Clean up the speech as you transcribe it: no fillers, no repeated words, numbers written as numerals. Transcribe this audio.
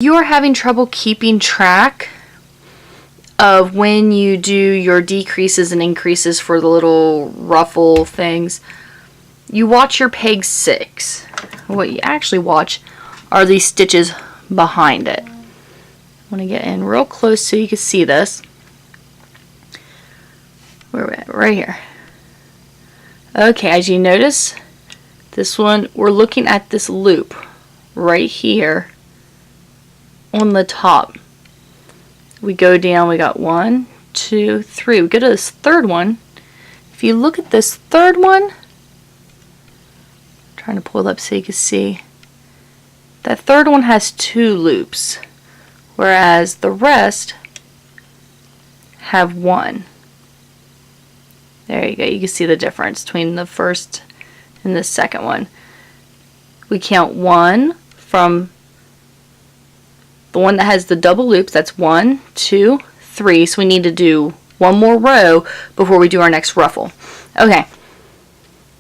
You are having trouble keeping track of when you do your decreases and increases for the little ruffle things. You watch your peg 6. What you actually watch are these stitches behind it. I want to get in real close so you can see this. Where are we at? Right here. Okay, as you notice, this one, we're looking at this loop right here on the top. We go down, we got 1, 2, 3. We go to this third one. If you look at this third one, I'm trying to pull it up so you can see. That third one has 2 loops, whereas the rest have 1. There you go. You can see the difference between the first and the second one. We count 1 from the one that has the double loops. That's 1, 2, 3. So we need to do one more row before we do our next ruffle. Okay,